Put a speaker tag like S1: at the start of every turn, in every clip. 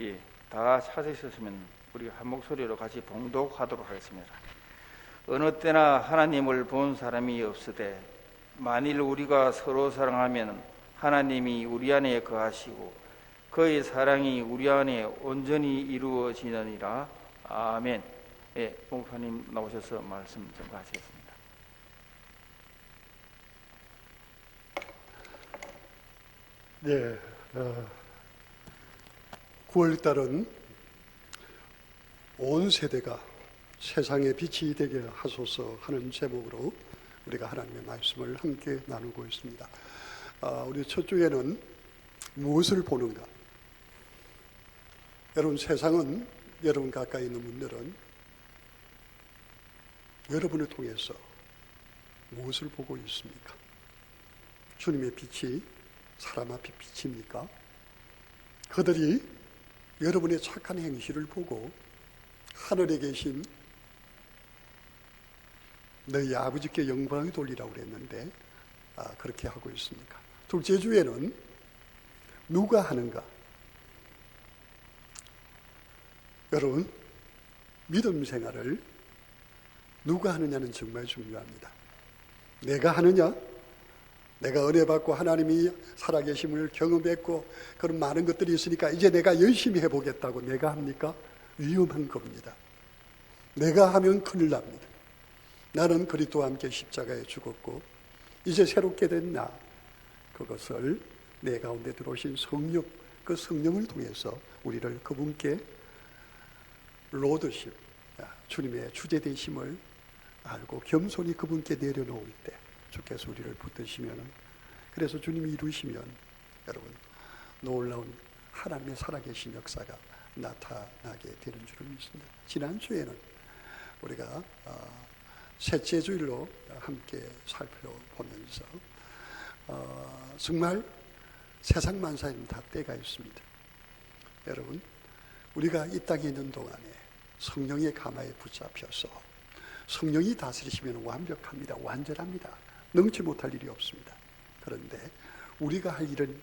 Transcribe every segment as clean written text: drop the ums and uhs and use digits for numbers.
S1: 예, 다 찾으셨으면 우리 한 목소리로 같이 봉독하도록 하겠습니다. 어느 때나 하나님을 본 사람이 없으되 만일 우리가 서로 사랑하면 하나님이 우리 안에 거하시고 그의 사랑이 우리 안에 온전히 이루어지느니라. 아멘. 예, 목사님 나오셔서 말씀 좀 하시겠습니다.
S2: 네, 9월달은 온 세대가 세상의 빛이 되게 하소서 하는 제목으로 우리가 하나님의 말씀을 함께 나누고 있습니다. 우리 첫 주에는 무엇을 보는가? 여러분, 세상은 여러분 가까이 있는 분들은 여러분을 통해서 무엇을 보고 있습니까? 주님의 빛이 사람 앞에 비칩니까? 그들이 여러분의 착한 행실을 보고 하늘에 계신 너희 아버지께 영광을 돌리라고 그랬는데 그렇게 하고 있습니까? 둘째 주에는 누가 하는가? 여러분, 믿음 생활을 누가 하느냐는 정말 중요합니다. 내가 하느냐? 내가 은혜 받고 하나님이 살아계심을 경험했고 그런 많은 것들이 있으니까 이제 내가 열심히 해보겠다고 내가 합니까? 위험한 겁니다. 내가 하면 큰일 납니다. 나는 그리스도와 함께 십자가에 죽었고 이제 새롭게 된 나, 그것을 내 가운데 들어오신 성령, 그 성령을 통해서 우리를 그분께 로드십, 주님의 주제 되심을 알고 겸손히 그분께 내려놓을 때 주께서 우리를 붙드시면, 그래서 주님이 이루시면 여러분 놀라운 하나님의 살아계신 역사가 나타나게 되는 줄을 믿습니다. 지난주에는 우리가 셋째 주일로 함께 살펴보면서 정말 세상 만사에는 다 때가 있습니다. 여러분, 우리가 이 땅에 있는 동안에 성령의 가마에 붙잡혀서 성령이 다스리시면 완벽합니다. 완전합니다. 능치 못할 일이 없습니다. 그런데 우리가 할 일은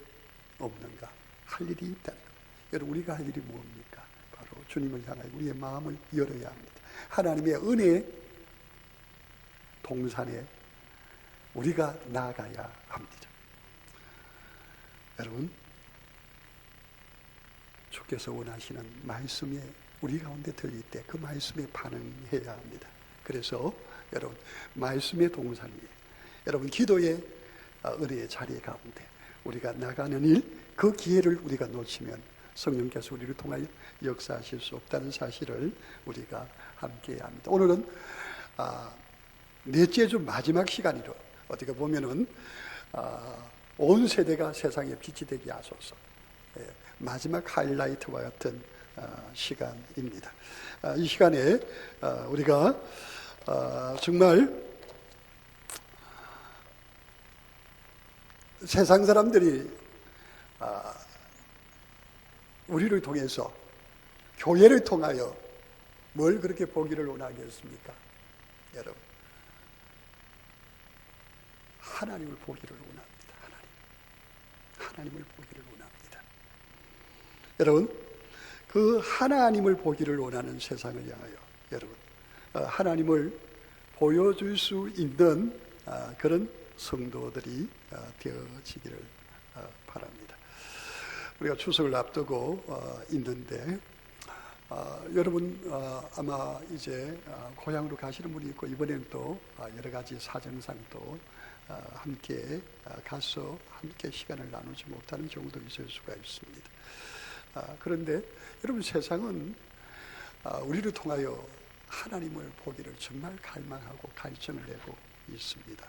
S2: 없는가? 할 일이 있다는 것. 여러분, 우리가 할 일이 뭡니까? 바로 주님을 향하여 우리의 마음을 열어야 합니다. 하나님의 은혜 동산에 우리가 나아가야 합니다. 여러분, 주께서 원하시는 말씀에 우리 가운데 들릴 때 그 말씀에 반응해야 합니다. 그래서 여러분, 말씀의 동산 위에, 여러분 기도의 은혜의 자리 가운데 우리가 나가는 일, 그 기회를 우리가 놓치면 성령께서 우리를 통하여 역사하실 수 없다는 사실을 우리가 함께 해야 합니다. 오늘은 넷째 주 마지막 시간이죠. 어떻게 보면은 온 세대가 세상의 빛이 되게 하소서, 마지막 하이라이트와 같은 시간입니다. 이 시간에 우리가 정말 세상 사람들이 우리를 통해서, 교회를 통하여 뭘 그렇게 보기를 원하겠습니까? 여러분, 하나님을 보기를 원합니다. 하나님을 보기를 원합니다. 여러분, 그 하나님을 보기를 원하는 세상을 향하여 여러분, 하나님을 보여줄 수 있는 그런 성도들이 되어지기를 바랍니다. 우리가 추석을 앞두고 있는데 여러분 아마 이제 고향으로 가시는 분이 있고 이번에는 또 여러 가지 사정상 또 함께 가서 함께 시간을 나누지 못하는 경우도 있을 수가 있습니다. 그런데 여러분, 세상은 우리를 통하여 하나님을 보기를 정말 갈망하고 갈증을 내고 있습니다.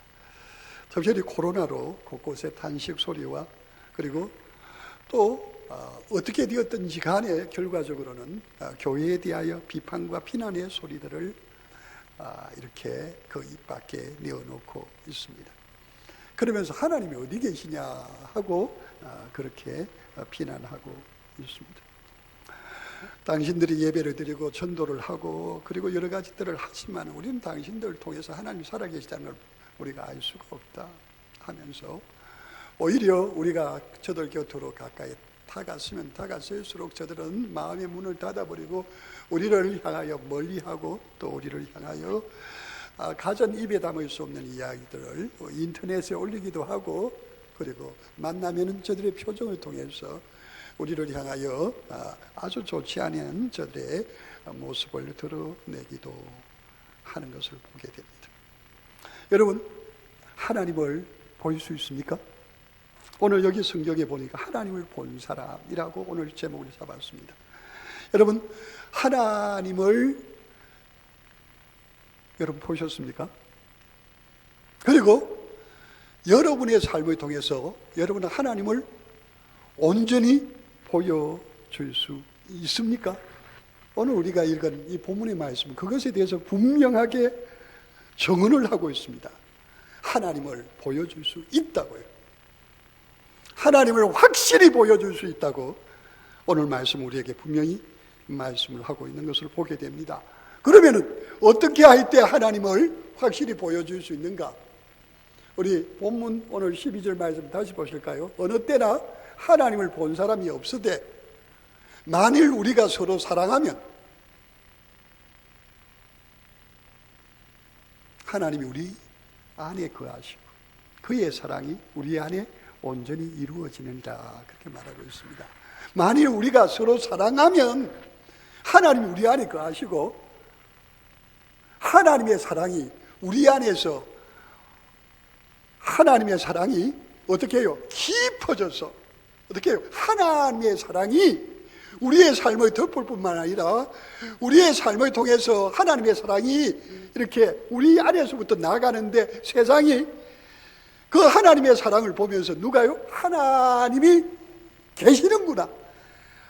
S2: 특별히 코로나로 곳곳에 탄식 소리와 그리고 또 어떻게 되었든지 간에 결과적으로는 교회에 대하여 비판과 비난의 소리들을 이렇게 그 입 밖에 내어놓고 있습니다. 그러면서 하나님이 어디 계시냐 하고 그렇게 비난하고 있습니다. 당신들이 예배를 드리고 전도를 하고 그리고 여러 가지들을 하지만 우리는 당신들을 통해서 하나님이 살아계시다는 걸 우리가 알 수가 없다 하면서 오히려 우리가 저들 곁으로 가까이 다갔으면 다갔을수록 저들은 마음의 문을 닫아버리고 우리를 향하여 멀리하고 또 우리를 향하여 가전 입에 담을 수 없는 이야기들을 인터넷에 올리기도 하고, 그리고 만나면은 저들의 표정을 통해서 우리를 향하여 아주 좋지 않은 저들의 모습을 드러내기도 하는 것을 보게 됩니다. 여러분, 하나님을 볼 수 있습니까? 오늘 여기 성경에 보니까 하나님을 본 사람이라고 오늘 제목을 잡았습니다. 여러분, 하나님을 여러분 보셨습니까? 그리고 여러분의 삶을 통해서 여러분은 하나님을 온전히 보여줄 수 있습니까? 오늘 우리가 읽은 이 본문의 말씀, 그것에 대해서 분명하게 정언을 하고 있습니다. 하나님을 보여줄 수 있다고요. 하나님을 확실히 보여줄 수 있다고 오늘 말씀 우리에게 분명히 말씀을 하고 있는 것을 보게 됩니다. 그러면은 어떻게 할 때 하나님을 확실히 보여줄 수 있는가? 우리 본문 오늘 12절 말씀 다시 보실까요? 어느 때나 하나님을 본 사람이 없으되 만일 우리가 서로 사랑하면 하나님이 우리 안에 거하시고 그의 사랑이 우리 안에 온전히 이루어지느니라, 그렇게 말하고 있습니다. 만일 우리가 서로 사랑하면 하나님이 우리 안에 거하시고 하나님의 사랑이 우리 안에서, 하나님의 사랑이 어떻게 해요? 깊어져서 어떻게 해요? 하나님의 사랑이 우리의 삶을 덮을 뿐만 아니라 우리의 삶을 통해서 하나님의 사랑이 이렇게 우리 안에서부터 나가는데 세상이 그 하나님의 사랑을 보면서 누가요? 하나님이 계시는구나,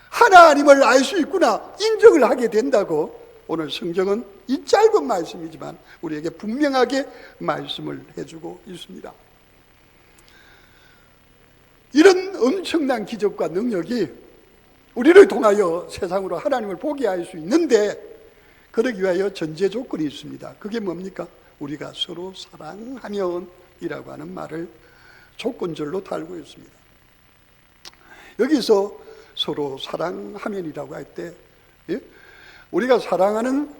S2: 하나님을 알 수 있구나 인정을 하게 된다고 오늘 성경은 이 짧은 말씀이지만 우리에게 분명하게 말씀을 해주고 있습니다. 이런 엄청난 기적과 능력이 우리를 통하여 세상으로 하나님을 보게 할 수 있는데 그러기 위하여 전제 조건이 있습니다. 그게 뭡니까? 우리가 서로 사랑하면 이라고 하는 말을 조건절로 달고 있습니다. 여기서 서로 사랑하면이라고 할 때 우리가 사랑하는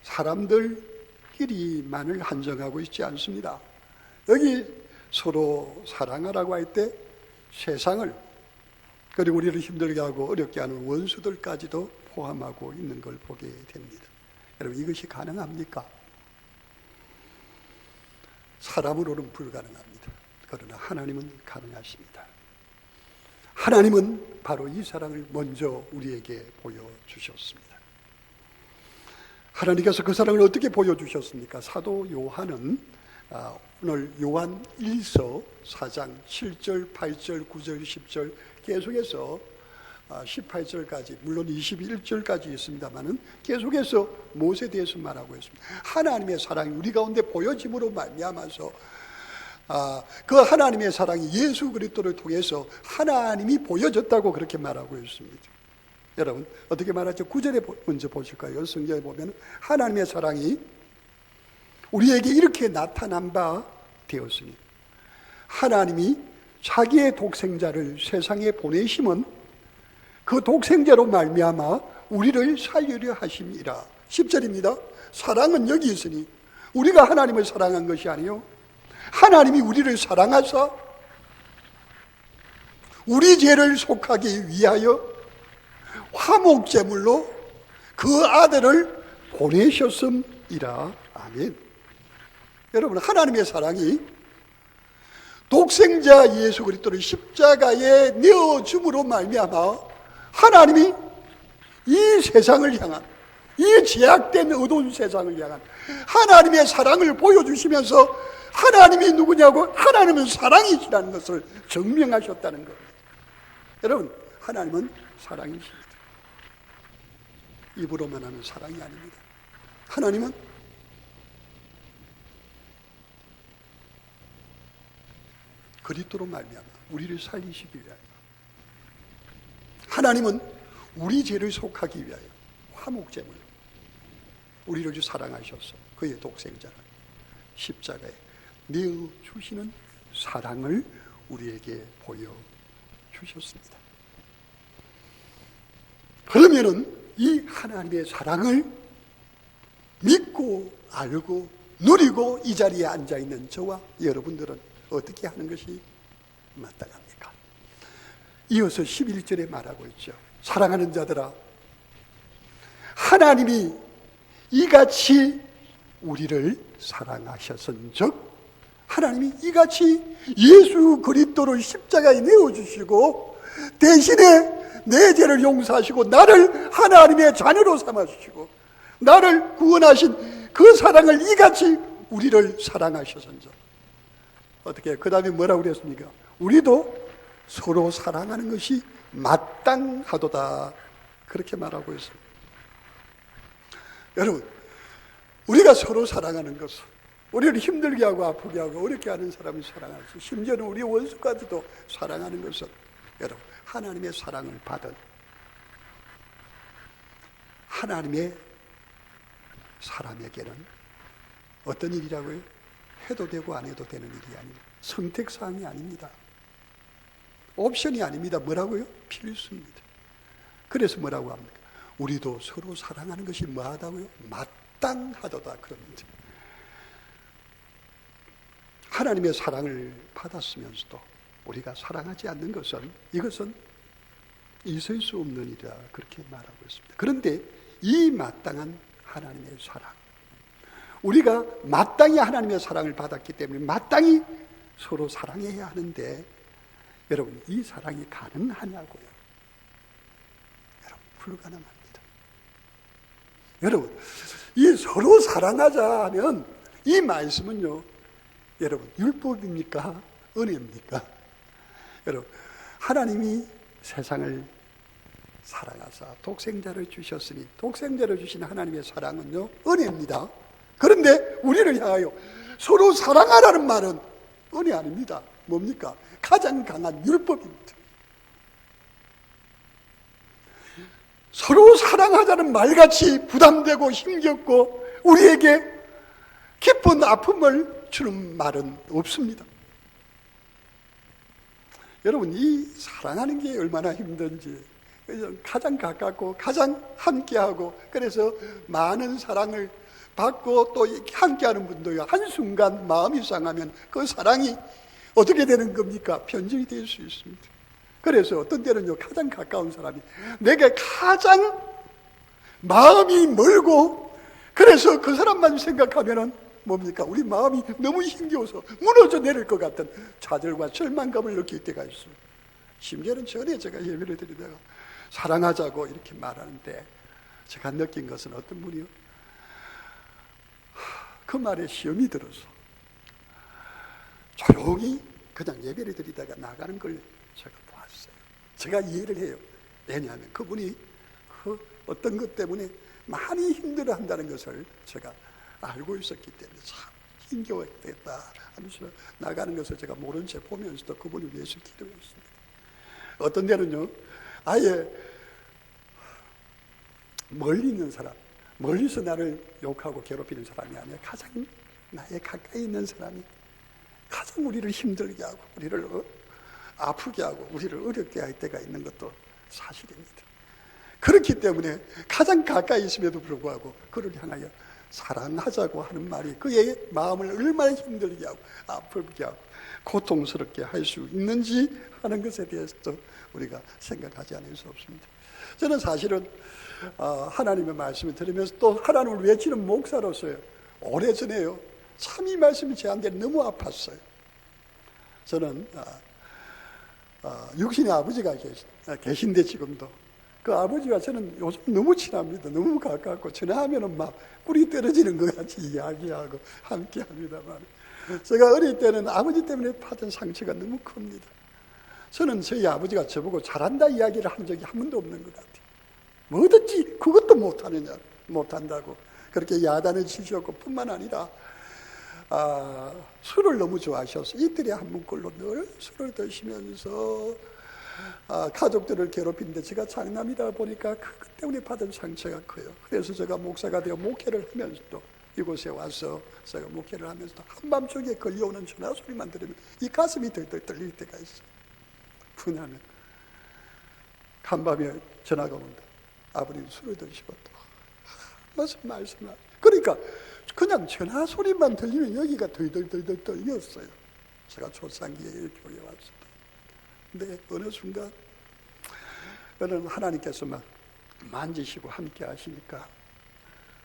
S2: 사람들끼리만을 한정하고 있지 않습니다. 여기 서로 사랑하라고 할 때 세상을, 그리고 우리를 힘들게 하고 어렵게 하는 원수들까지도 포함하고 있는 걸 보게 됩니다. 여러분, 이것이 가능합니까? 사람으로는 불가능합니다. 그러나 하나님은 가능하십니다. 하나님은 바로 이 사랑을 먼저 우리에게 보여주셨습니다. 하나님께서 그 사랑을 어떻게 보여주셨습니까? 사도 요한은 오늘 요한 1서 4장 7절, 8절, 9절, 10절 계속해서 18절까지, 물론 21절까지 있습니다만은 계속해서 무엇에 대해서 말하고 있습니다. 하나님의 사랑이 우리 가운데 보여짐으로 말미암아서 그 하나님의 사랑이 예수 그리스도를 통해서 하나님이 보여졌다고 그렇게 말하고 있습니다. 여러분, 어떻게 말하죠? 9절에 먼저 보실까요? 성경에 보면 하나님의 사랑이 우리에게 이렇게 나타난 바 되었으니 하나님이 자기의 독생자를 세상에 보내심은 그 독생자로 말미암아 우리를 살리려 하심이라. 10절입니다. 사랑은 여기 있으니 우리가 하나님을 사랑한 것이 아니요 하나님이 우리를 사랑하사 우리 죄를 속하기 위하여 화목제물로 그 아들을 보내셨음이라. 아멘. 여러분, 하나님의 사랑이 독생자 예수 그리스도를 십자가에 내어줌으로 말미암아 하나님이 이 세상을 향한, 이 제약된 어두운 세상을 향한 하나님의 사랑을 보여주시면서 하나님이 누구냐고, 하나님은 사랑이시라는 것을 증명하셨다는 겁니다. 여러분, 하나님은 사랑이십니다. 입으로만 하는 사랑이 아닙니다. 하나님은 그리스도로 말미암아 우리를 살리시기 위하여, 하나님은 우리 죄를 속하기 위하여 화목제물로 우리를 사랑하셔서 그의 독생자를 십자가에 내어주시는 사랑을 우리에게 보여주셨습니다. 그러면은 이 하나님의 사랑을 믿고 알고 누리고 이 자리에 앉아있는 저와 여러분들은 어떻게 하는 것이 마땅합니까? 이어서 11절에 말하고 있죠. 사랑하는 자들아, 하나님이 이같이 우리를 사랑하셨은즉, 하나님이 이같이 예수 그리스도를 십자가에 내어주시고 대신에 내 죄를 용서하시고 나를 하나님의 자녀로 삼아주시고 나를 구원하신 그 사랑을 이같이 우리를 사랑하셨은즉, 어떻게 그 다음에 뭐라고 그랬습니까? 우리도 서로 사랑하는 것이 마땅하도다, 그렇게 말하고 있습니다. 여러분, 우리가 서로 사랑하는 것은, 우리를 힘들게 하고 아프게 하고 어렵게 하는 사람을 사랑할 수, 심지어는 우리 원수까지도 사랑하는 것은, 여러분, 하나님의 사랑을 받은 하나님의 사람에게는 어떤 일이라고요? 해도 되고 안 해도 되는 일이 아닙니다. 선택사항이 아닙니다. 옵션이 아닙니다. 뭐라고요? 필수입니다. 그래서 뭐라고 합니까? 우리도 서로 사랑하는 것이 뭐하다고요? 마땅하도다, 그럽니다. 하나님의 사랑을 받았으면서도 우리가 사랑하지 않는 것은, 이것은 있을 수 없는 일이라 그렇게 말하고 있습니다. 그런데 이 마땅한 하나님의 사랑, 우리가 마땅히 하나님의 사랑을 받았기 때문에 마땅히 서로 사랑해야 하는데, 여러분, 이 사랑이 가능하냐고요? 여러분, 불가능합니다. 여러분, 이 서로 사랑하자 하면 이 말씀은요, 여러분, 율법입니까? 은혜입니까? 여러분, 하나님이 세상을 사랑하사 독생자를 주셨으니, 독생자를 주신 하나님의 사랑은요, 은혜입니다. 그런데 우리를 향하여 서로 사랑하라는 말은 은혜 아닙니다. 뭡니까? 가장 강한 율법입니다. 서로 사랑하자는 말같이 부담되고 힘겹고 우리에게 기쁜 아픔을 주는 말은 없습니다. 여러분, 이 사랑하는 게 얼마나 힘든지, 가장 가깝고 가장 함께하고, 그래서 많은 사랑을 받고 또 함께하는 분도요, 한순간 마음이 상하면 그 사랑이 어떻게 되는 겁니까? 변질이 될 수 있습니다. 그래서 어떤 때는요, 가장 가까운 사람이 내게 가장 마음이 멀고, 그래서 그 사람만 생각하면은 뭡니까? 우리 마음이 너무 힘겨워서 무너져 내릴 것 같은 좌절과 절망감을 느낄 때가 있어요. 심지어는 전에 제가 예배를 드리다가 사랑하자고 이렇게 말하는데 제가 느낀 것은 어떤 분이요? 그 말에 시험이 들어서 조용히 그냥 예배를 드리다가 나가는 걸 제가 보았어요. 제가 이해를 해요. 왜냐하면 그분이 그 어떤 것 때문에 많이 힘들어한다는 것을 제가 알고 있었기 때문에 참 힘겨웠겠다 하면서 나가는 것을 제가 모른 채 보면서도 그분을 위해서 기도했습니다. 어떤 데는요, 아예 멀리 있는 사람, 멀리서 나를 욕하고 괴롭히는 사람이 아니라 가장 나에 가까이 있는 사람이 가장 우리를 힘들게 하고 우리를 아프게 하고 우리를 어렵게 할 때가 있는 것도 사실입니다. 그렇기 때문에 가장 가까이 있음에도 불구하고 그를 향하여 사랑하자고 하는 말이 그의 마음을 얼마나 힘들게 하고 아프게 하고 고통스럽게 할 수 있는지 하는 것에 대해서도 우리가 생각하지 않을 수 없습니다. 저는 사실은 하나님의 말씀을 들으면서 또 하나님을 외치는 목사로서요, 오래전에요, 참 이 말씀이 저한테 너무 아팠어요. 저는 육신의 아버지가 계신데 지금도 그 아버지와 저는 요즘 너무 친합니다. 너무 가깝고 전화하면은 막 꿀이 떨어지는 것 같이 이야기하고 함께 합니다만, 제가 어릴 때는 아버지 때문에 받은 상처가 너무 큽니다. 저는 저희 아버지가 저보고 잘한다 이야기를 한 적이 한 번도 없는 것 같아요. 뭐든지 그것도 못한다고 그렇게 야단을 치셨고, 뿐만 아니라 술을 너무 좋아하셔서 이틀에 한 번꼴로 늘 술을 드시면서 가족들을 괴롭히는데, 제가 장남이다 보니까 그것 때문에 받은 상처가 커요. 그래서 제가 목사가 되어 목회를 하면서도 이곳에 와서 제가 목회를 하면서도 한밤중에 걸려오는 전화 소리만 들으면 이 가슴이 덜덜 떨릴 때가 있어요. 분하면 간밤에 전화가 온다. 아버님 술을 드시고 또 무슨 말씀을, 그러니까 그냥 전화 소리만 들리면 여기가 덜덜덜덜 떨렸어요. 제가 초창기에 교회 왔을 때. 근데 어느 순간 하나님께서 막 만지시고 함께 하시니까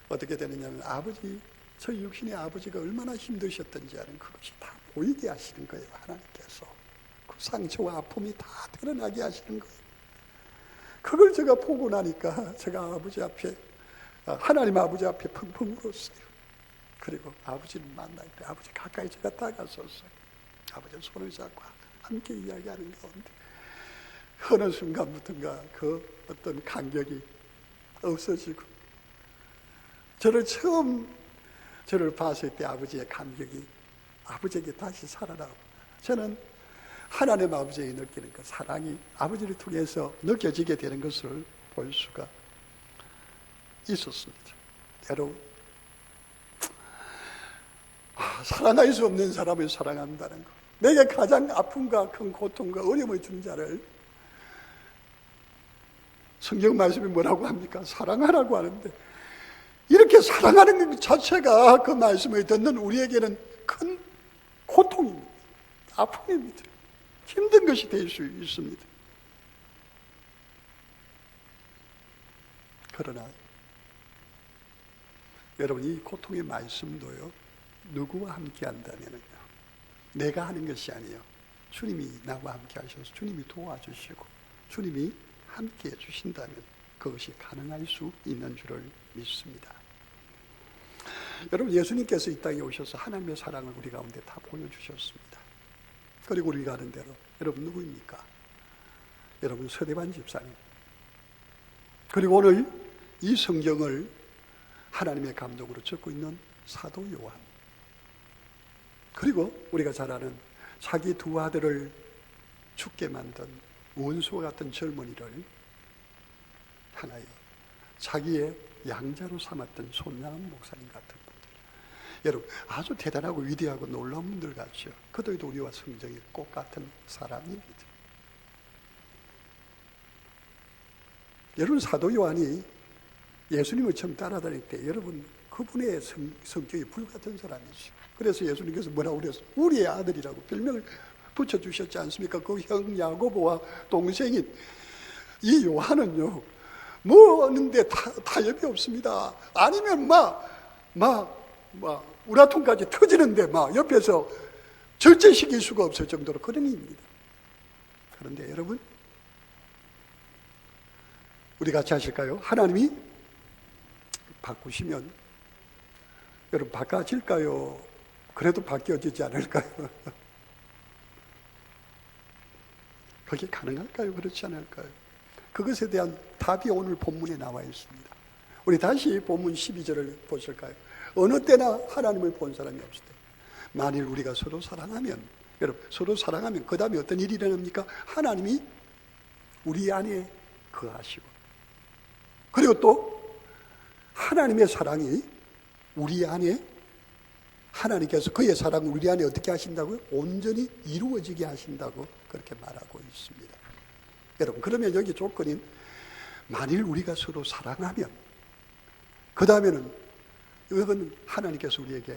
S2: 어떻게 되느냐면 아버지, 저희 육신의 아버지가 얼마나 힘드셨던지 하는 그것이 다 보이게 하시는 거예요. 하나님께서 그 상처와 아픔이 다 드러나게 하시는 거예요. 그걸 제가 보고 나니까 제가 아버지 앞에, 하나님 아버지 앞에 펑펑 울었어요. 그리고 아버지를 만날 때 아버지 가까이 제가 다가섰어요. 아버지 손을 잡고 함께 이야기하는 가운데 어느 순간부터인가 그 어떤 간격이 없어지고, 저를 봤을 때 아버지의 감격이 아버지에게 다시 살아나고, 저는 하나님 아버지에게 느끼는 그 사랑이 아버지를 통해서 느껴지게 되는 것을 볼 수가 있었습니다. 여러분, 사랑할 수 없는 사람을 사랑한다는 것, 내게 가장 아픔과 큰 고통과 어려움을 준 자를 성경 말씀이 뭐라고 합니까? 사랑하라고 하는데, 이렇게 사랑하는 것 자체가 그 말씀을 듣는 우리에게는 큰 고통입니다. 아픔입니다. 힘든 것이 될 수 있습니다. 그러나 여러분, 이 고통의 말씀도요, 누구와 함께 한다면요, 내가 하는 것이 아니에요. 주님이 나와 함께 하셔서 주님이 도와주시고 주님이 함께 해주신다면 그것이 가능할 수 있는 줄을 믿습니다. 여러분, 예수님께서 이 땅에 오셔서 하나님의 사랑을 우리 가운데 다 보여주셨습니다. 그리고 우리가 아는 대로, 여러분 누구입니까? 여러분 서대반 집사님, 그리고 오늘 이 성경을 하나님의 감동으로 적고 있는 사도 요한, 그리고 우리가 잘 아는 자기 두 아들을 죽게 만든 원수와 같은 젊은이를 향하여 자기의 양자로 삼았던 손나은 목사님 같은 분들, 여러분 아주 대단하고 위대하고 놀라운 분들 같죠. 그들도 우리와 성정이 꼭 같은 사람입니다. 여러분, 사도 요한이 예수님을 처음 따라다닐 때 여러분 그분의 성격이 불같은 사람이죠. 그래서 예수님께서 뭐라고 그랬어요? 우리의 아들이라고 별명을 붙여주셨지 않습니까? 그 형 야고보와 동생인 이 요한은요, 뭐 하는데 타협이 없습니다. 아니면 우라통까지 터지는데 옆에서 절제시킬 수가 없을 정도로 그런 일입니다. 그런데 여러분, 우리 같이 하실까요? 하나님이 바꾸시면 여러분 바꿔질까요? 그래도 바뀌어지지 않을까요? 그게 가능할까요? 그렇지 않을까요? 그것에 대한 답이 오늘 본문에 나와 있습니다. 우리 다시 본문 12절을 보실까요? 어느 때나 하나님을 본 사람이 없을 때, 만일 우리가 서로 사랑하면, 여러분 서로 사랑하면 그 다음에 어떤 일이 일어납니까? 하나님이 우리 안에 거하시고, 그리고 또 하나님의 사랑이 우리 안에, 하나님께서 그의 사랑을 우리 안에 어떻게 하신다고요? 온전히 이루어지게 하신다고 그렇게 말하고 있습니다. 여러분, 그러면 여기 조건인 만일 우리가 서로 사랑하면, 그 다음에는 이건 하나님께서 우리에게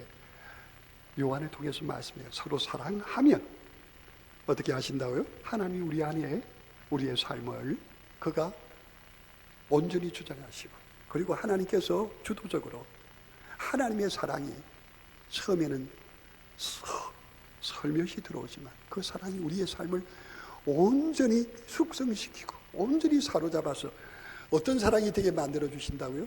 S2: 요한을 통해서 말씀해요. 서로 사랑하면 어떻게 하신다고요? 하나님이 우리 안에 우리의 삶을 그가 온전히 주장하시고, 그리고 하나님께서 주도적으로 하나님의 사랑이 처음에는 설며시 들어오지만 그 사랑이 우리의 삶을 온전히 숙성시키고 온전히 사로잡아서 어떤 사랑이 되게 만들어 주신다고요?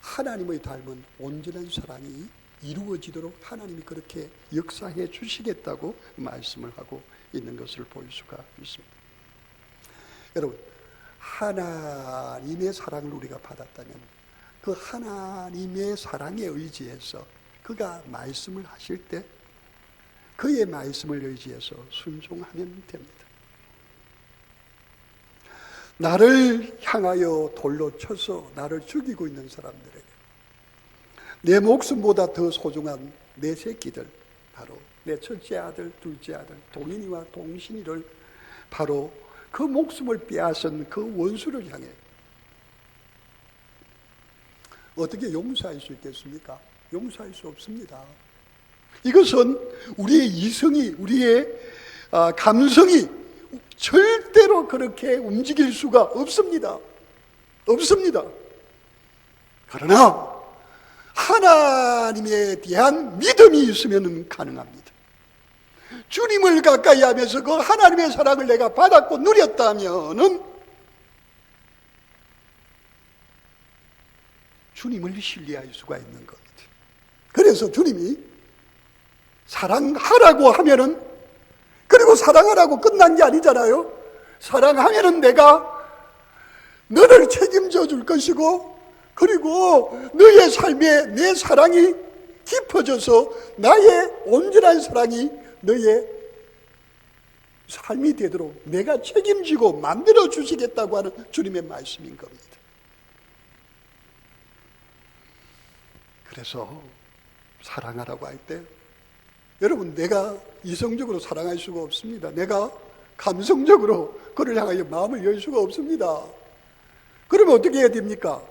S2: 하나님의 닮은 온전한 사랑이 이루어지도록 하나님이 그렇게 역사해 주시겠다고 말씀을 하고 있는 것을 볼 수가 있습니다. 여러분, 하나님의 사랑을 우리가 받았다면 그 하나님의 사랑에 의지해서 그가 말씀을 하실 때 그의 말씀을 의지해서 순종하면 됩니다. 나를 향하여 돌로 쳐서 나를 죽이고 있는 사람들에게 내 목숨보다 더 소중한 내 새끼들, 바로 내 첫째 아들, 둘째 아들, 동인이와 동신이를 바로 그 목숨을 빼앗은 그 원수를 향해 어떻게 용서할 수 있겠습니까? 용서할 수 없습니다. 이것은 우리의 이성이, 우리의 감성이 절대로 그렇게 움직일 수가 없습니다. 없습니다. 그러나 하나님에 대한 믿음이 있으면 가능합니다. 주님을 가까이 하면서 그 하나님의 사랑을 내가 받았고 누렸다면은 주님을 신뢰할 수가 있는 겁니다. 그래서 주님이 사랑하라고 하면은, 그리고 사랑하라고 끝난 게 아니잖아요. 사랑하면은 내가 너를 책임져 줄 것이고, 그리고 너의 삶에 내 사랑이 깊어져서 나의 온전한 사랑이 너의 삶이 되도록 내가 책임지고 만들어 주시겠다고 하는 주님의 말씀인 겁니다. 그래서 사랑하라고 할 때, 여러분, 내가 이성적으로 사랑할 수가 없습니다. 내가 감성적으로 그를 향하여 마음을 열 수가 없습니다. 그러면 어떻게 해야 됩니까?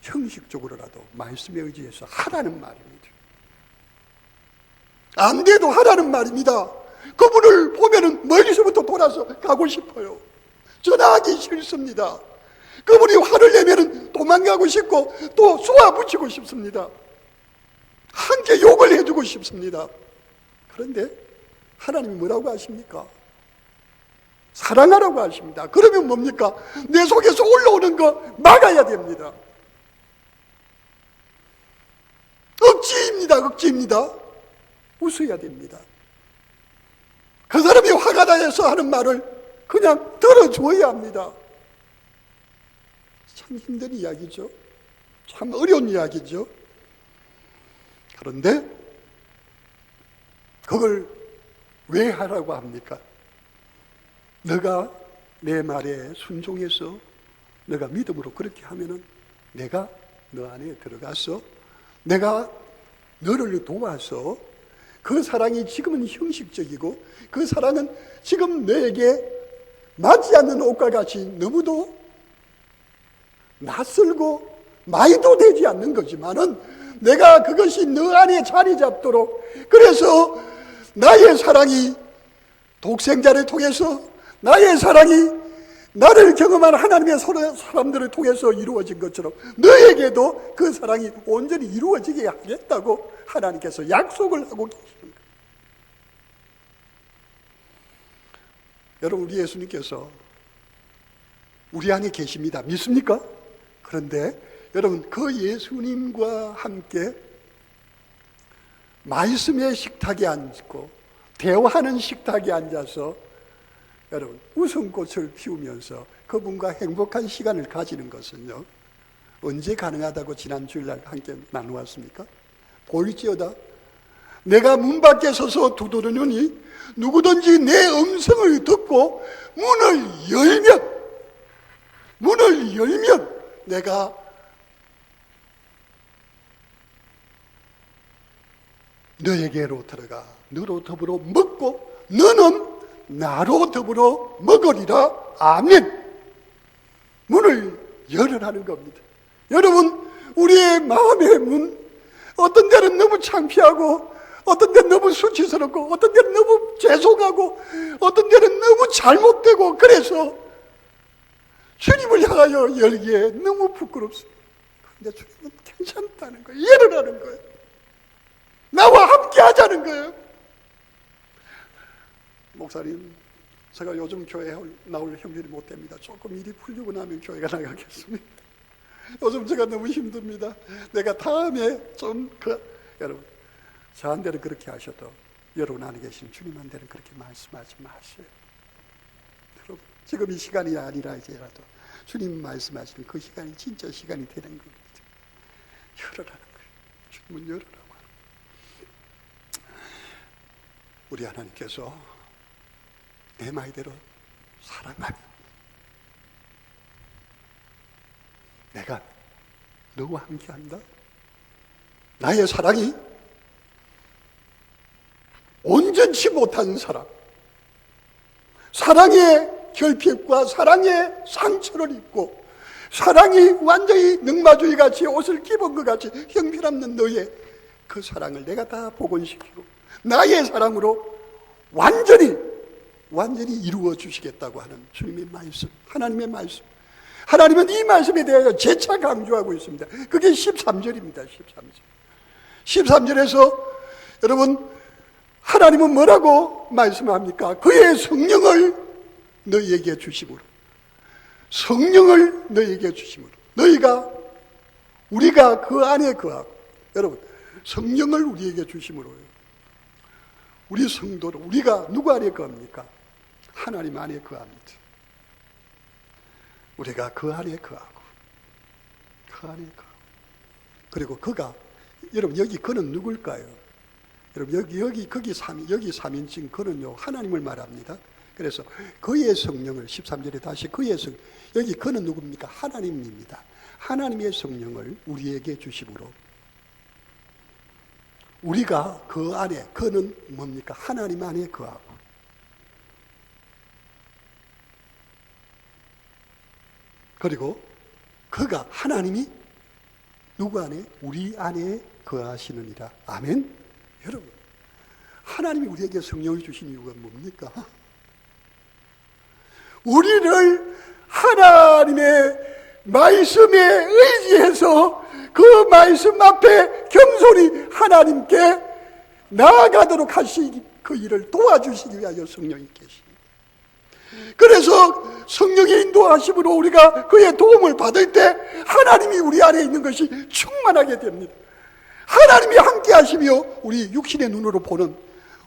S2: 형식적으로라도 말씀에 의지해서 하라는 말입니다. 안 돼도 하라는 말입니다. 그분을 보면은 멀리서부터 돌아서 가고 싶어요. 전화하기 싫습니다. 그분이 화를 내면은 도망가고 싶고 또 쏘아붙이고 싶습니다. 함께 욕을 해주고 싶습니다. 그런데 하나님이 뭐라고 하십니까? 사랑하라고 하십니다. 그러면 뭡니까? 내 속에서 올라오는 거 막아야 됩니다. 억지입니다. 웃어야 됩니다. 그 사람이 화가 나서 하는 말을 그냥 들어줘야 합니다. 참 힘든 이야기죠. 참 어려운 이야기죠. 그런데 그걸 왜 하라고 합니까? 너가 내 말에 순종해서 너가 믿음으로 그렇게 하면은 내가 너 안에 들어가서 내가 너를 도와서 그 사랑이 지금은 형식적이고 그 사랑은 지금 너에게 맞지 않는 옷과 같이 너무도 낯설고 말도 되지 않는 거지만은 내가 그것이 너 안에 자리 잡도록, 그래서 나의 사랑이 독생자를 통해서, 나의 사랑이 나를 경험한 하나님의 사람들을 통해서 이루어진 것처럼 너에게도 그 사랑이 온전히 이루어지게 하겠다고 하나님께서 약속을 하고 계십니다. 여러분, 우리 예수님께서 우리 안에 계십니다. 믿습니까? 그런데 여러분, 그 예수님과 함께 말씀의 식탁에 앉고 대화하는 식탁에 앉아서 여러분 웃음꽃을 피우면서 그분과 행복한 시간을 가지는 것은요, 언제 가능하다고 지난 주일날 함께 나누었습니까? 보일지어다 내가 문 밖에 서서 두드리느니 누구든지 내 음성을 듣고 문을 열면 내가 너에게로 들어가 너로 더불어 먹고 너는 나로 더불어 먹으리라. 아멘. 문을 열으라는 겁니다. 여러분, 우리의 마음의 문, 어떤 데는 너무 창피하고 어떤 데는 너무 수치스럽고 어떤 데는 너무 죄송하고 어떤 데는 너무 잘못되고, 그래서 주님을 향하여 열기에 너무 부끄럽습니다. 그런데 주님은 괜찮다는 거예요. 열으라는 거예요. 나와 함께 하자는 거예요. 목사님, 제가 요즘 교회에 나올 형편이 못 됩니다. 조금 일이 풀리고 나면 교회가 나가겠습니다. 요즘 제가 너무 힘듭니다. 내가 다음에 여러분, 저한테는 그렇게 하셔도 여러분 안에 계신 주님한테는 그렇게 말씀하지 마세요. 여러분, 지금 이 시간이 아니라 이제라도 주님 말씀하시는 그 시간이 진짜 시간이 되는 겁니다. 열어라는 거예요. 주님은 열어라고 하는 거예요. 우리 하나님께서 내 말대로 사랑하면 내가 너와 함께한다. 나의 사랑이 온전치 못한 사람, 사랑의 결핍과 사랑의 상처를 입고 사랑이 완전히 능마주의 같이 옷을 입은 것 같이 형편없는 너의 그 사랑을 내가 다 복원시키고 나의 사랑으로 완전히 이루어 주시겠다고 하는 주님의 말씀, 하나님의 말씀. 하나님은 이 말씀에 대하여 재차 강조하고 있습니다. 그게 13절입니다. 13절에서 여러분, 하나님은 뭐라고 말씀합니까? 그의 성령을 너희에게 주심으로, 성령을 너희에게 주심으로, 우리가 그 안에 거하고, 여러분, 성령을 우리에게 주심으로요. 우리 성도로, 우리가 누구 안에 거합니까? 하나님 안에 거합니다. 우리가 그 안에 거하고, 그리고 그가, 여러분, 여기 그는 누굴까요? 여러분, 여기 3인칭 그는요, 하나님을 말합니다. 그래서 그의 성령을, 13절에 다시 그의 성령, 여기 그는 누굽니까? 하나님입니다. 하나님의 성령을 우리에게 주심으로, 우리가 그 안에, 그는 뭡니까? 하나님 안에 거하고, 그리고 그가, 하나님이 누구 안에? 우리 안에 거하시느니라. 아멘. 여러분, 하나님이 우리에게 성령을 주신 이유가 뭡니까? 우리를 하나님의 말씀에 의지해서 그 말씀 앞에 겸손히 하나님께 나아가도록 하시기, 그 일을 도와주시기 위하여 성령이 계십니다. 그래서 성령의 인도하심으로 우리가 그의 도움을 받을 때 하나님이 우리 안에 있는 것이 충만하게 됩니다. 하나님이 함께 하시며 우리 육신의 눈으로 보는,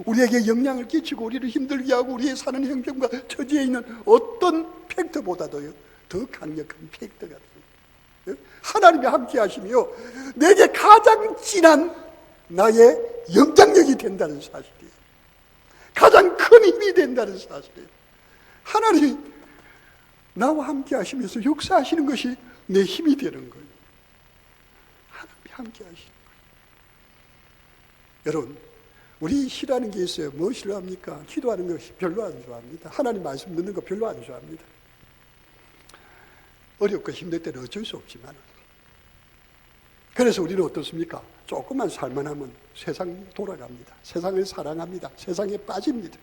S2: 우리에게 영향을 끼치고 우리를 힘들게 하고 우리의 사는 형편과 처지에 있는 어떤 팩트보다도요, 더 강력한 팩트가 됩니다. 하나님이 함께 하시며 내게 가장 진한 나의 영향력이 된다는 사실이에요. 가장 큰 힘이 된다는 사실이에요. 하나님이 나와 함께 하시면서 역사하시는 것이 내 힘이 되는 거예요. 하나님이 함께 하시는 거예요. 여러분, 우리 싫어하는 게 있어요. 뭐 싫어합니까? 기도하는 것이 별로 안 좋아합니다. 하나님 말씀 듣는 거 별로 안 좋아합니다. 어렵고 힘들 때는 어쩔 수 없지만, 그래서 우리는 어떻습니까? 조금만 살만하면 세상 돌아갑니다. 세상을 사랑합니다. 세상에 빠집니다.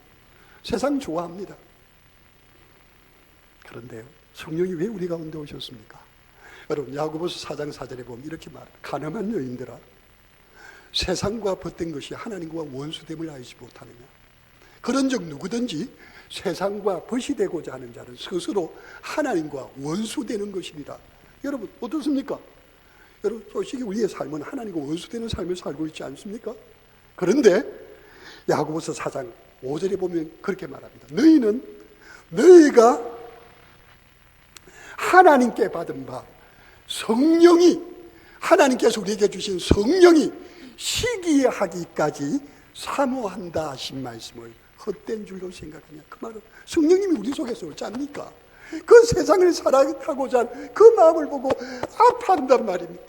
S2: 세상 좋아합니다. 그런데요, 성령이 왜 우리 가운데 오셨습니까? 여러분, 야고보서 4장 4절에 보면 이렇게 말합니다. 가늠한 여인들아, 세상과 벗된 것이 하나님과 원수됨을 알지 못하느냐. 그런즉 누구든지 세상과 벗이 되고자 하는 자는 스스로 하나님과 원수되는 것이니라. 여러분, 어떻습니까? 여러분, 솔직히 우리의 삶은 하나님과 원수되는 삶을 살고 있지 않습니까? 그런데 야고보서 4장 5절에 보면 그렇게 말합니다. 너희가 하나님께 받은 바 성령이, 하나님께서 우리에게 주신 성령이 시기하기까지 사모한다 하신 말씀을 헛된 줄로 생각하냐. 그 말은 성령님이 우리 속에서 오지 않습니까? 그 세상을 사랑하고자 하는 그 마음을 보고 아파한단 말입니다.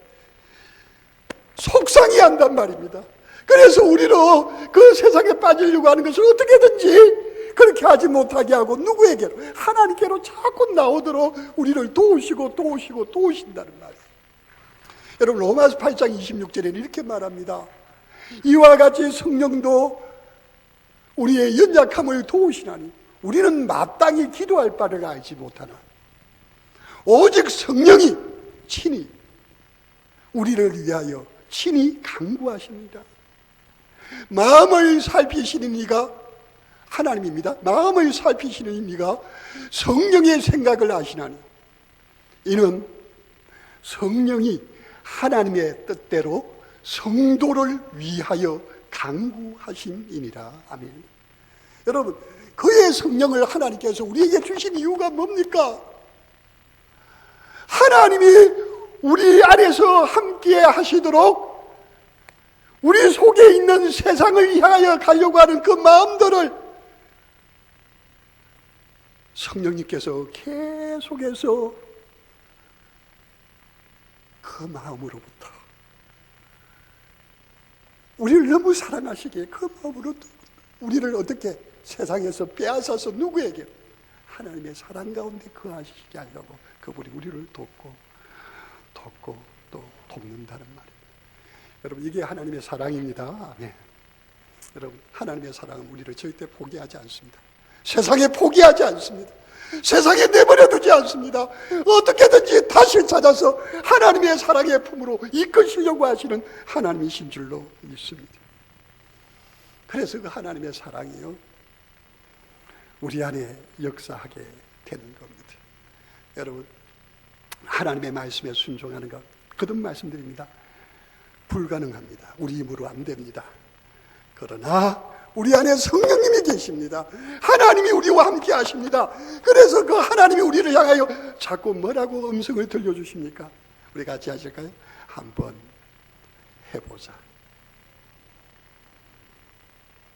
S2: 속상해 한단 말입니다. 그래서 우리로 그 세상에 빠지려고 하는 것을 어떻게든지 그렇게 하지 못하게 하고 누구에게로? 하나님께로 자꾸 나오도록 우리를 도우신다는 말이에요. 여러분, 로마서 8장 26절에는 이렇게 말합니다. 이와 같이 성령도 우리의 연약함을 도우시나니 우리는 마땅히 기도할 바를 알지 못하나 오직 성령이 친히 우리를 위하여 친히 간구하십니다. 마음을 살피시는 이가 하나님입니다. 마음을 살피시는 이가 성령의 생각을 아시나니 이는 성령이 하나님의 뜻대로 성도를 위하여 간구하심이니라. 아멘. 여러분, 그의 성령을 하나님께서 우리에게 주신 이유가 뭡니까? 하나님이 우리 안에서 함께 하시도록 우리 속에 있는 세상을 향하여 가려고 하는 그 마음들을 성령님께서 계속해서 그 마음으로부터 우리를 너무 사랑하시기에 그 마음으로 우리를 어떻게 세상에서 빼앗아서 누구에게? 하나님의 사랑 가운데 거하시게 하려고 그분이 우리를 돕고 또 돕는다는 말입니다. 여러분, 이게 하나님의 사랑입니다. 네. 여러분, 하나님의 사랑은 우리를 절대 포기하지 않습니다. 세상에 포기하지 않습니다. 세상에 내버려두지 않습니다. 어떻게든지 다시 찾아서 하나님의 사랑의 품으로 이끄시려고 하시는 하나님이신 줄로 믿습니다. 그래서 그 하나님의 사랑이요, 우리 안에 역사하게 되는 겁니다. 여러분, 하나님의 말씀에 순종하는 것, 거듭 말씀드립니다. 불가능합니다. 우리 힘으로 안 됩니다. 그러나 우리 안에 성령님이 계십니다. 하나님이 우리와 함께 하십니다. 그래서 그 하나님이 우리를 향하여 자꾸 뭐라고 음성을 들려주십니까? 우리 같이 하실까요? 한번 해보자.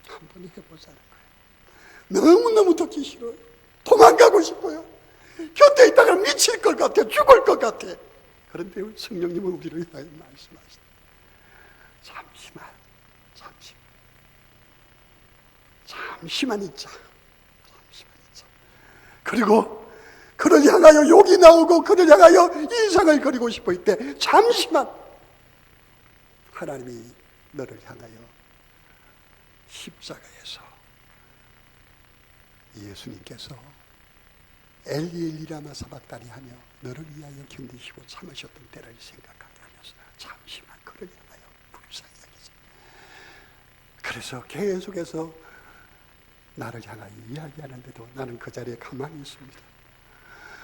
S2: 한번 해보자는 거예요. 너무너무 듣기 싫어요. 도망가고 싶어요. 곁에 있다가 미칠 것 같아. 죽을 것 같아. 그런데 성령님은 우리를 향해 말씀하시다. 잠시만 있자. 그리고 그를 향하여 욕이 나오고 그를 향하여 인상을 그리고 싶을 때 잠시만, 하나님이 너를 향하여 십자가에서 예수님께서 엘리 엘리 라마 사박다니 하며 너를 위하여 견디시고 참으셨던 때를 생각하게 하면서 잠시만 그를 향하여 불쌍히 여기자. 그래서 계속해서 나를 향하여 이야기하는데도 나는 그 자리에 가만히 있습니다.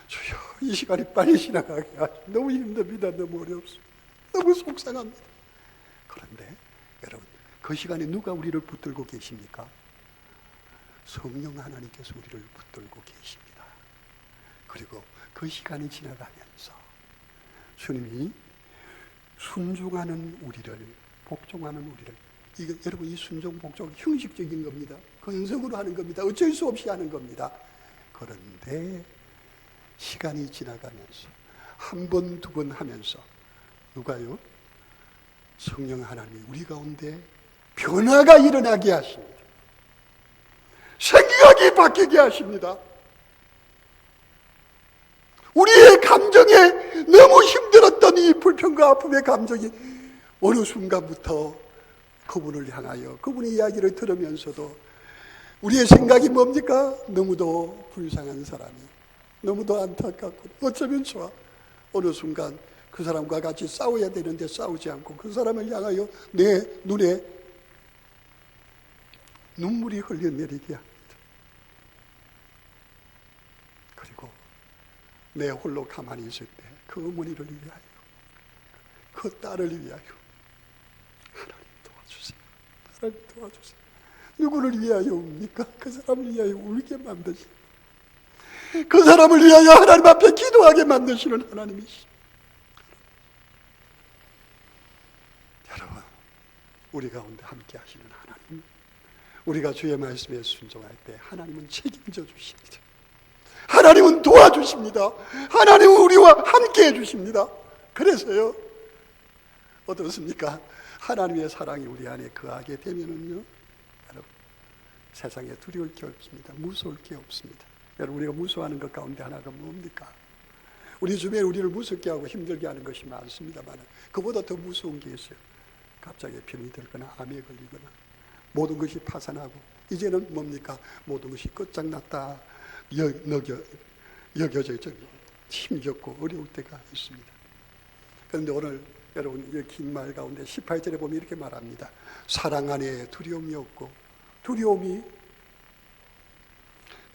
S2: 주여, 이 시간이 빨리 지나가게 하시고 너무 힘듭니다. 너무 어렵습니다. 너무 속상합니다. 그런데 여러분, 그 시간에 누가 우리를 붙들고 계십니까? 성령 하나님께서 우리를 붙들고 계십니다. 그리고 그 시간이 지나가면서 주님이 순종하는 우리를, 복종하는 우리를, 이거 여러분, 이 순종 복종 형식적인 겁니다. 건성으로 하는 겁니다. 어쩔 수 없이 하는 겁니다. 그런데 시간이 지나가면서 한 번, 두 번 하면서 누가요? 성령 하나님이 우리 가운데 변화가 일어나게 하십니다. 생각이 바뀌게 하십니다. 우리의 감정에 너무 힘들었던 이 불평과 아픔의 감정이 어느 순간부터 그분을 향하여, 그분의 이야기를 들으면서도 우리의 생각이 뭡니까? 너무도 불쌍한 사람이, 너무도 안타깝고 어쩌면 좋아. 어느 순간 그 사람과 같이 싸워야 되는데 싸우지 않고 그 사람을 향하여 내 눈에 눈물이 흘러내리게 합니다. 그리고 내 홀로 가만히 있을 때 그 어머니를 위하여, 그 딸을 위하여 하나님 도와주세요. 하나님 도와주세요. 누구를 위하여 웁니까? 그 사람을 위하여 울게 만드시는, 그 사람을 위하여 하나님 앞에 기도하게 만드시는 하나님이시죠. 여러분, 우리 가운데 함께 하시는 하나님, 우리가 주의 말씀에 순종할 때 하나님은 책임져 주십니다. 하나님은 도와주십니다. 하나님은 우리와 함께 해주십니다. 그래서요, 어떻습니까? 하나님의 사랑이 우리 안에 거하게 되면은요, 여러분, 세상에 두려울 게 없습니다. 무서울 게 없습니다. 여러분, 우리가 무서워하는 것 가운데 하나가 뭡니까? 우리 주변에 우리를 무섭게 하고 힘들게 하는 것이 많습니다만 그보다 더 무서운 게 있어요. 갑자기 병이 들거나 암에 걸리거나 모든 것이 파산하고 이제는 뭡니까? 모든 것이 끝장났다 여겨져 힘겹고 어려울 때가 있습니다. 그런데 오늘 여러분, 이 긴 말 가운데 18절에 보면 이렇게 말합니다. 사랑 안에 두려움이 없고, 두려움이,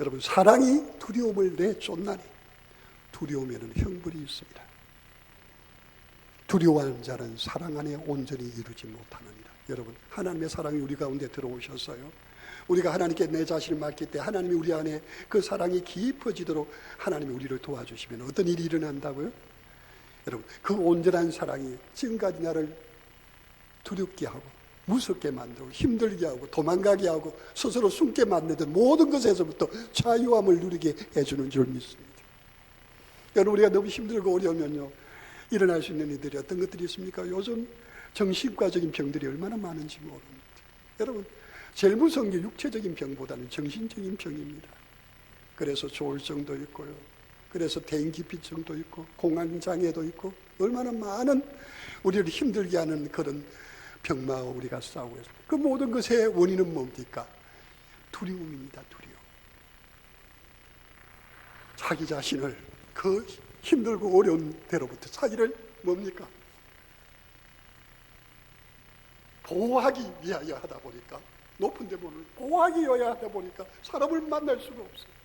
S2: 여러분, 사랑이 두려움을 내쫓나니 두려움에는 형벌이 있습니다. 두려워하는 자는 사랑 안에 온전히 이루지 못하느니라. 여러분, 하나님의 사랑이 우리 가운데 들어오셨어요. 우리가 하나님께 내 자신을 맡길 때 하나님이 우리 안에 그 사랑이 깊어지도록 하나님이 우리를 도와주시면 어떤 일이 일어난다고요? 여러분, 그 온전한 사랑이 지금까지 나를 두렵게 하고 무섭게 만들고 힘들게 하고 도망가게 하고 스스로 숨게 만드는 모든 것에서부터 자유함을 누리게 해주는 줄 믿습니다. 여러분, 우리가 너무 힘들고 어려우면요, 일어날 수 있는 일들이 어떤 것들이 있습니까? 요즘 정신과적인 병들이 얼마나 많은지 모릅니다. 여러분, 제일 무서운 게 육체적인 병보다는 정신적인 병입니다. 그래서 조울증도 있고요. 그래서 대인기피증도 있고 공황장애도 있고 얼마나 많은 우리를 힘들게 하는 그런 병마와 우리가 싸우고 있습니다. 그 모든 것의 원인은 뭡니까? 두려움입니다. 두려움. 자기 자신을 그 힘들고 어려운 데로부터 자기를 뭡니까? 보호하기 위하여 하다 보니까 높은 데 보는 보호하기 위하여 하다 보니까 사람을 만날 수가 없어요.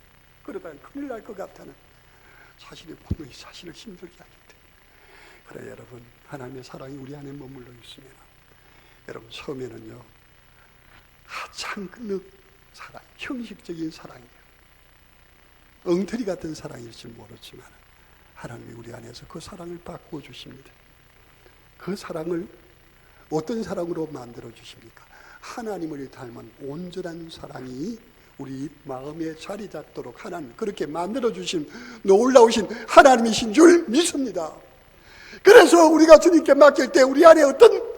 S2: 그러다가 큰일 날 것 같다는 자신의 본능이 자신을 힘들게 하기 때문에. 그래 여러분, 하나님의 사랑이 우리 안에 머물러 있으면 여러분 처음에는요 가장 그 사랑, 형식적인 사랑이에요. 엉터리 같은 사랑일지 모르지만 하나님이 우리 안에서 그 사랑을 바꾸어 주십니다. 그 사랑을 어떤 사랑으로 만들어 주십니까? 하나님을 닮은 온전한 사랑이 우리 마음에 자리 잡도록 하나님 그렇게 만들어 주신 놀라우신 하나님이신 줄 믿습니다. 그래서 우리가 주님께 맡길 때 우리 안에 어떤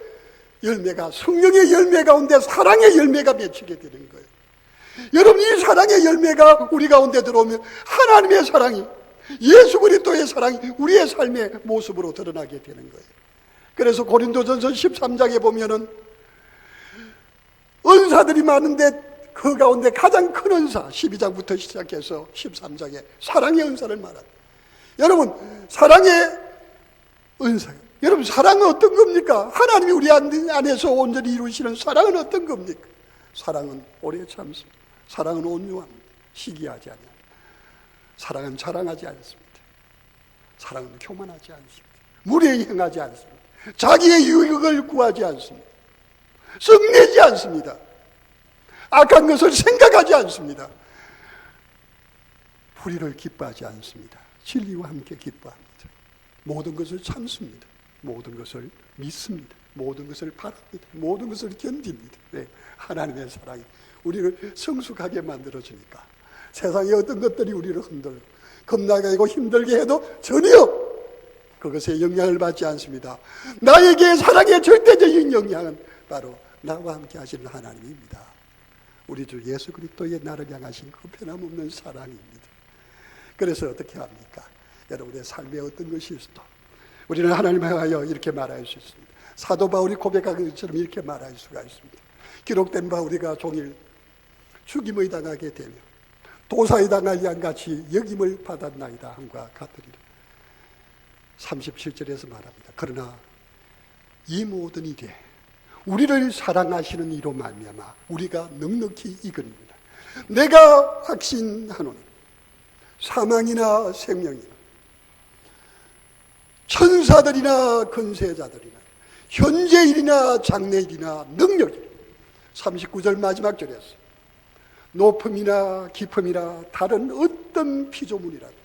S2: 열매가, 성령의 열매 가운데 사랑의 열매가 맺히게 되는 거예요. 여러분, 이 사랑의 열매가 우리 가운데 들어오면 하나님의 사랑이, 예수 그리스도의 사랑이 우리의 삶의 모습으로 드러나게 되는 거예요. 그래서 고린도전서 13장에 보면은 은사들이 많은데 그 가운데 가장 큰 은사, 12장부터 시작해서 13장에 사랑의 은사를 말합니다. 여러분, 사랑의 은사, 여러분 사랑은 어떤 겁니까? 하나님이 우리 안에서 온전히 이루시는 사랑은 어떤 겁니까? 사랑은 오래 참습니다. 사랑은 온유합니다. 시기하지 않아요. 사랑은 자랑하지 않습니다. 사랑은 교만하지 않습니다. 무례히 행하지 않습니다. 자기의 유익을 구하지 않습니다. 썩내지 않습니다. 악한 것을 생각하지 않습니다. 불의를 기뻐하지 않습니다. 진리와 함께 기뻐합니다. 모든 것을 참습니다. 모든 것을 믿습니다. 모든 것을 바랍니다. 모든 것을 견딥니다. 네, 하나님의 사랑이 우리를 성숙하게 만들어주니까 세상의 어떤 것들이 우리를 흔들고 겁나게 힘들게 해도 전혀 그것에 영향을 받지 않습니다. 나에게 사랑의 절대적인 영향은 바로 나와 함께 하시는 하나님입니다. 우리 주 예수 그리스도의 나를 향하신 그 변함없는 사랑입니다. 그래서 어떻게 합니까? 여러분의 삶에 어떤 것이 있어도 우리는 하나님을 향하여 이렇게 말할 수 있습니다. 사도 바울이 고백한 것처럼 이렇게 말할 수가 있습니다. 기록된 바 우리가 종일 죽임을 당하게 되며 도사에 당할 양같이 여김을 받았나이다 함과 같으리라. 37절에서 말합니다. 그러나 이 모든 일에 우리를 사랑하시는 이로 말미암아 우리가 넉넉히 이깁니다. 내가 확신하노니 사망이나 생명이나 천사들이나 근세자들이나 현재일이나 장래일이나 능력이나 39절 마지막 절에서 높음이나 깊음이나 다른 어떤 피조물이라도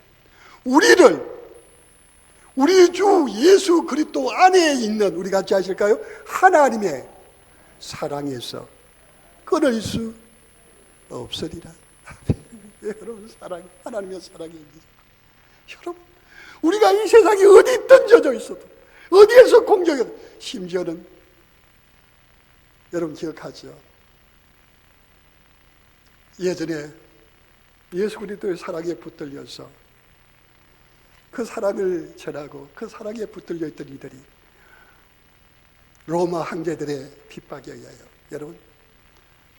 S2: 우리 주 예수 그리스도 안에 있는 우리 같이 하실까요? 하나님의 사랑에서 끊을 수 없으리라. 여러분, 사랑, 하나님의 사랑입니다. 여러분, 우리가 이 세상에 어디 던져져 있어도 어디에서 공격이 심지어는 여러분 기억하죠? 예전에 예수 그리스도의 사랑에 붙들려서 그 사랑을 전하고 그 사랑에 붙들려 있던 이들이 로마 황제들의 핍박에 의하여 여러분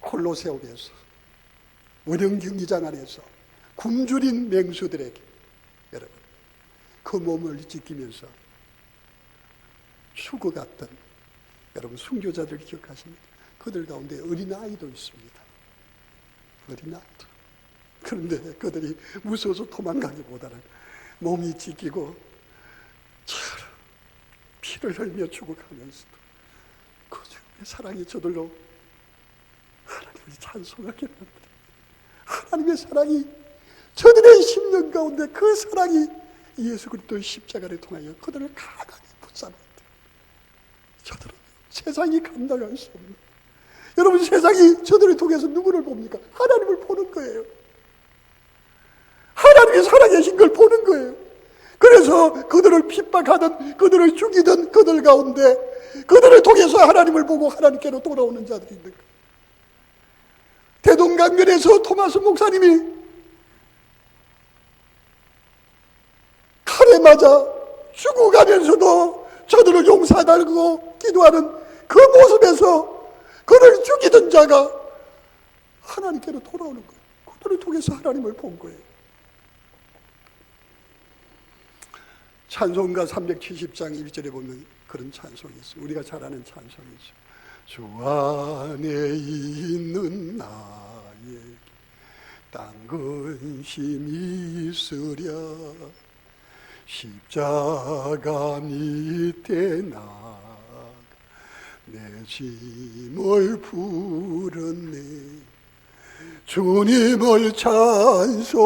S2: 콜로세움에서 원형 경기장 안에서 굶주린 맹수들에게 여러분 그 몸을 지키면서 죽어갔던 여러분 순교자들 기억하십니까? 그들 가운데 어린아이도 있습니다. 어린아이도. 그런데 그들이 무서워서 도망가기보다는 몸이 찢기고 피를 흘며 죽어가면서도 그 주님의 사랑이 저들로 하나님을 찬송하게 만들어. 하나님의 사랑이 저들의 심령 가운데 그 사랑이 예수 그리스도의 십자가를 통하여 그들을 강하게 붙잡았다. 저들은 세상이 감당할 수 없는, 여러분 세상이 저들을 통해서 누구를 봅니까? 하나님을 보는 거예요. 하나님이 살아계신 걸 보는 거예요. 그래서 그들을 핍박하던 그들을 죽이던 그들 가운데 그들을 통해서 하나님을 보고 하나님께로 돌아오는 자들이 있는 거예요. 대동강변에서 토마스 목사님이 때마다 죽어가면서도 저들을 용서해달라고 기도하는 그 모습에서 그를 죽이던 자가 하나님께로 돌아오는 거예요. 그들을 통해서 하나님을 본 거예요. 찬송가 370장 1절에 보면 그런 찬송이 있어요. 우리가 잘 아는 찬송이죠. 주 안에 있는 나에게 딴 근심이 있으랴 십자가 밑에 나가 내 짐을 풀었네. 주님을 찬송하면서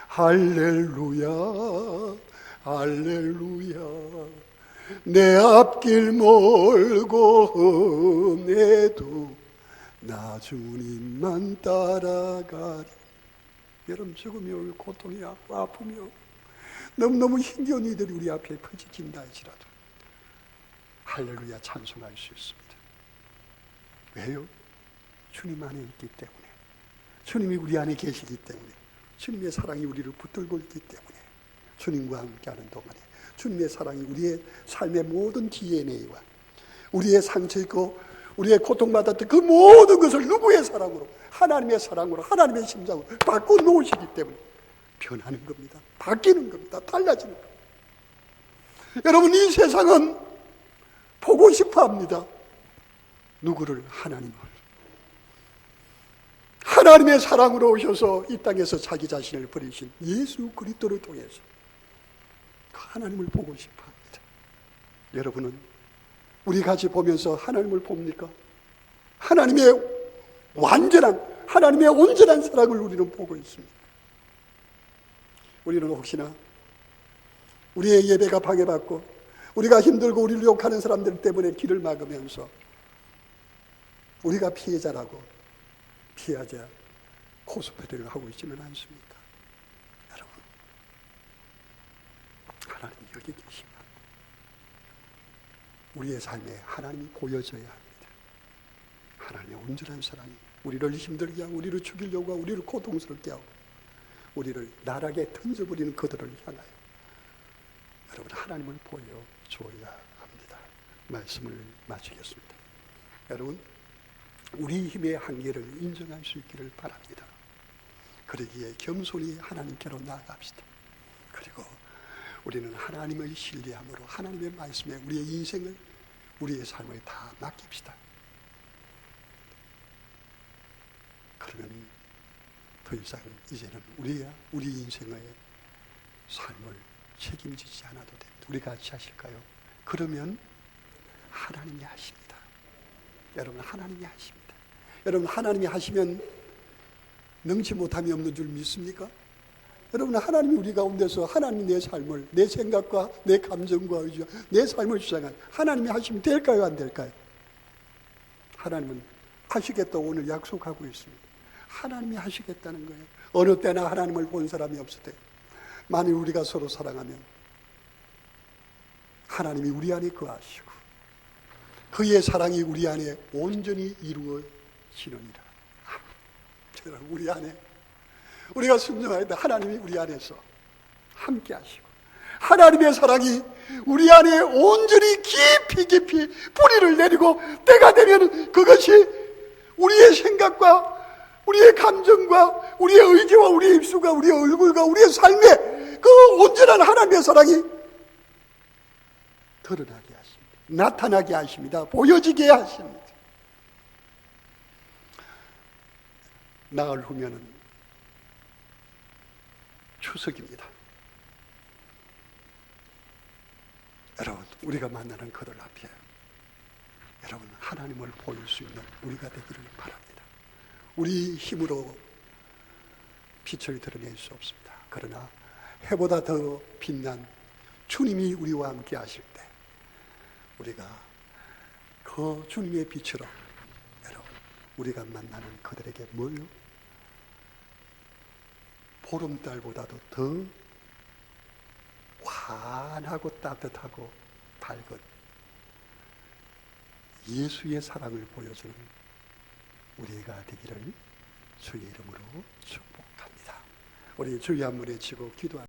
S2: 할렐루야 할렐루야 내 앞길 멀고 험해도 나 주님만 따라가리. 여러분, 죽음이 오고 고통이 아프며 너무너무 힘겨운 이들이 우리 앞에 퍼지긴다 할지라도 할렐루야 찬송할 수 있습니다. 왜요? 주님 안에 있기 때문에, 주님이 우리 안에 계시기 때문에, 주님의 사랑이 우리를 붙들고 있기 때문에, 주님과 함께하는 동안에 주님의 사랑이 우리의 삶의 모든 DNA와 우리의 상처 있고 우리의 고통받았던 그 모든 것을 누구의 사랑으로? 하나님의 사랑으로, 하나님의 심장으로 바꿔놓으시기 때문에 변하는 겁니다. 바뀌는 겁니다. 달라지는 겁니다. 여러분, 이 세상은 보고 싶어 합니다. 누구를? 하나님을. 하나님의 사랑으로 오셔서 이 땅에서 자기 자신을 버리신 예수 그리스도를 통해서 그 하나님을 보고 싶어 합니다. 여러분은 우리 같이 보면서 하나님을 봅니까? 하나님의 완전한, 하나님의 온전한 사랑을 우리는 보고 있습니다. 우리는 혹시나 우리의 예배가 방해받고 우리가 힘들고 우리를 욕하는 사람들 때문에 길을 막으면서 우리가 피해자라고 피하자 코스프레를 하고 있지는 않습니까? 여러분, 하나님이 여기 계십니다. 우리의 삶에 하나님이 보여져야 합니다. 하나님의 온전한 사랑이 우리를 힘들게 하고 우리를 죽이려고 하고 우리를 고통스럽게 하고 우리를 나락에 던져버리는 그들을 향하여 여러분, 하나님을 보여줘야 합니다. 말씀을 마치겠습니다. 여러분, 우리 힘의 한계를 인정할 수 있기를 바랍니다. 그러기에 겸손히 하나님께로 나아갑시다. 그리고 우리는 하나님을 신뢰함으로 하나님의 말씀에 우리의 인생을, 우리의 삶을 다 맡깁시다. 그러면 더 이상 이제는 우리 인생의 삶을 책임지지 않아도 됩니다. 우리 같이 하실까요? 그러면 하나님이 하십니다. 여러분, 하나님이 하십니다. 여러분, 하나님이 하시면 능치 못함이 없는 줄 믿습니까? 여러분, 하나님이 우리 가운데서 하나님이 내 삶을, 내 생각과 내 감정과 의지와 내 삶을 주장한 하나님이 하시면 될까요? 안 될까요? 하나님은 하시겠다고 오늘 약속하고 있습니다. 하나님이 하시겠다는 거예요. 어느 때나 하나님을 본 사람이 없을 때, 만일 우리가 서로 사랑하면 하나님이 우리 안에 거하시고 그의 사랑이 우리 안에 온전히 이루어지느니라. 우리 안에 우리가 순종할 때 하나님이 우리 안에서 함께 하시고 하나님의 사랑이 우리 안에 온전히 깊이 뿌리를 내리고 때가 되면 그것이 우리의 생각과 우리의 감정과 우리의 의지와 우리의 입술과 우리의 얼굴과 우리의 삶에 그 온전한 하나님의 사랑이 드러나게 하십니다. 나타나게 하십니다. 보여지게 하십니다. 나흘 후면은 추석입니다. 여러분, 우리가 만나는 그들 앞에 여러분, 하나님을 보일 수 있는 우리가 되기를 바랍니다. 우리 힘으로 빛을 드러낼 수 없습니다. 그러나 해보다 더 빛난 주님이 우리와 함께 하실 때 우리가 그 주님의 빛으로 여러분, 우리가 만나는 그들에게 뭐요? 보름달보다도 더 환하고 따뜻하고 밝은 예수의 사랑을 보여주는 우리가 되기를 주의 이름으로 축복합니다. 우리 주의 한 문에 치고 기도합니다.